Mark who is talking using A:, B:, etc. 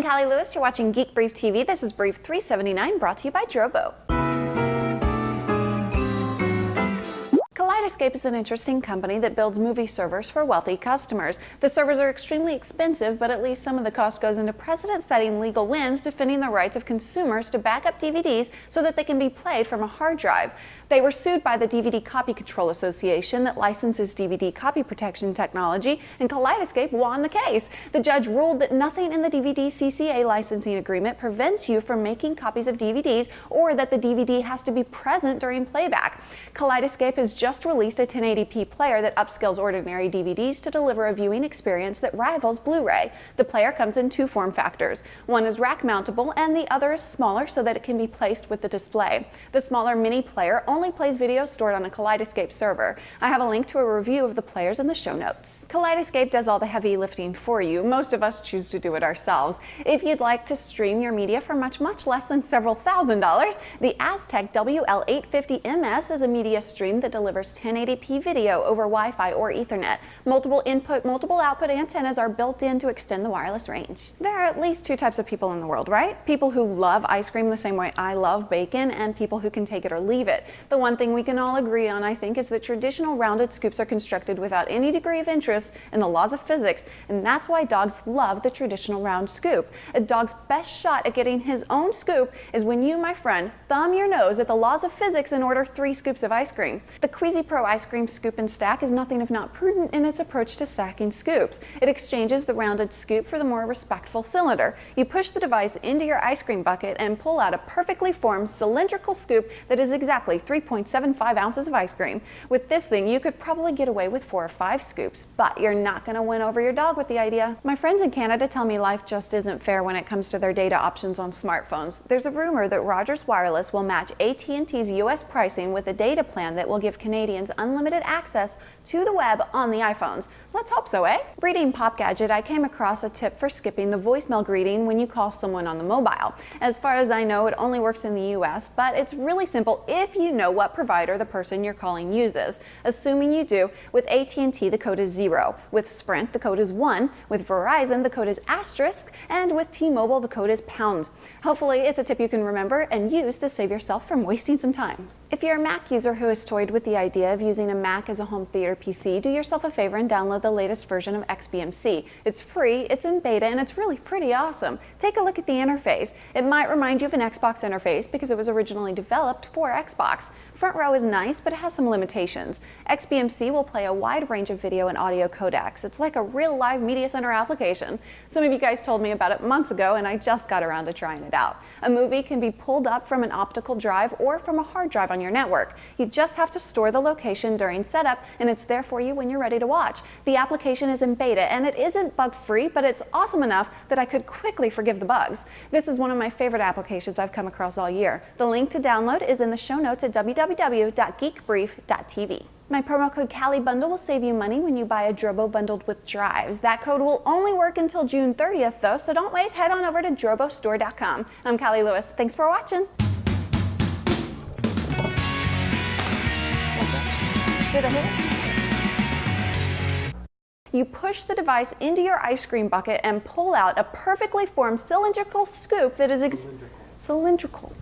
A: Callie Lewis. You're watching Geek Brief TV. This is Brief 379, brought to you by Drobo. Kaleidoscape is an interesting company that builds movie servers for wealthy customers. The servers are extremely expensive, but at least some of the cost goes into precedent-setting legal wins defending the rights of consumers to back up DVDs so that they can be played from a hard drive. They were sued by the DVD Copy Control Association that licenses DVD copy protection technology, and Kaleidoscape won the case. The judge ruled that nothing in the DVD CCA licensing agreement prevents you from making copies of DVDs or that the DVD has to be present during playback. Kaleidoscape has just released a 1080p player that upscales ordinary DVDs to deliver a viewing experience that rivals Blu-ray. The player comes in two form factors. One is rack mountable and the other is smaller so that it can be placed with the display. The smaller mini player only plays videos stored on a Kaleidoscape server. I have a link to a review of the players in the show notes. Kaleidoscape does all the heavy lifting for you. Most of us choose to do it ourselves. If you'd like to stream your media for much less than several $1,000s, the Aztec WL850MS is a media stream that delivers 1080p video over Wi-Fi or Ethernet. Multiple input, multiple output antennas are built in to extend the wireless range. There are at least two types of people in the world, right? People who love ice cream the same way I love bacon, and people who can take it or leave it. The one thing we can all agree on, I think, is that traditional rounded scoops are constructed without any degree of interest in the laws of physics, and that's why dogs love the traditional round scoop. A dog's best shot at getting his own scoop is when you, my friend, thumb your nose at the laws of physics and order 3 scoops of ice cream. The Queasy Pro Ice Cream Scoop and Stack is nothing if not prudent in its approach to stacking scoops. It exchanges the rounded scoop for the more respectful cylinder. You push the device into your ice cream bucket and pull out a perfectly formed cylindrical scoop that is exactly 3.75 ounces of ice cream. With this thing, you could probably get away with 4 or 5 scoops, but you're not going to win over your dog with the idea. My friends in Canada tell me life just isn't fair when it comes to their data options on smartphones. There's a rumor that Rogers Wireless will match AT&T's US pricing with a data plan that will give Canadians unlimited access to the web on the iPhones. Let's hope so, eh? Reading Pop Gadget, I came across a tip for skipping the voicemail greeting when you call someone on the mobile. As far as I know, it only works in the US, but it's really simple if you know what provider the person you're calling uses. Assuming you do, with AT&T the code is 0, with Sprint the code is 1, with Verizon the code is asterisk, and with T-Mobile the code is pound. Hopefully it's a tip you can remember and use to save yourself from wasting some time. If you're a Mac user who has toyed with the idea of using a Mac as a home theater PC, do yourself a favor and download the latest version of XBMC. It's free, it's in beta, and it's really pretty awesome. Take a look at the interface. It might remind you of an Xbox interface because it was originally developed for Xbox. Front row is nice, but it has some limitations. XBMC will play a wide range of video and audio codecs. It's like a real live media center application. Some of you guys told me about it months ago, and I just got around to trying it out. A movie can be pulled up from an optical drive or from a hard drive on your network. You just have to store the location during setup, and it's there for you when you're ready to watch. The application is in beta, and it isn't bug-free, but it's awesome enough that I could quickly forgive the bugs. This is one of my favorite applications I've come across all year. The link to download is in the show notes at www.geekbrief.tv. My promo code CallieBundle will save you money when you buy a Drobo bundled with drives. That code will only work until June 30th, though, so don't wait. Head on over to drobostore.com. I'm Callie Lewis. Thanks for watching. Did I hit it? You push the device into your ice cream bucket and pull out a perfectly formed cylindrical scoop that is cylindrical.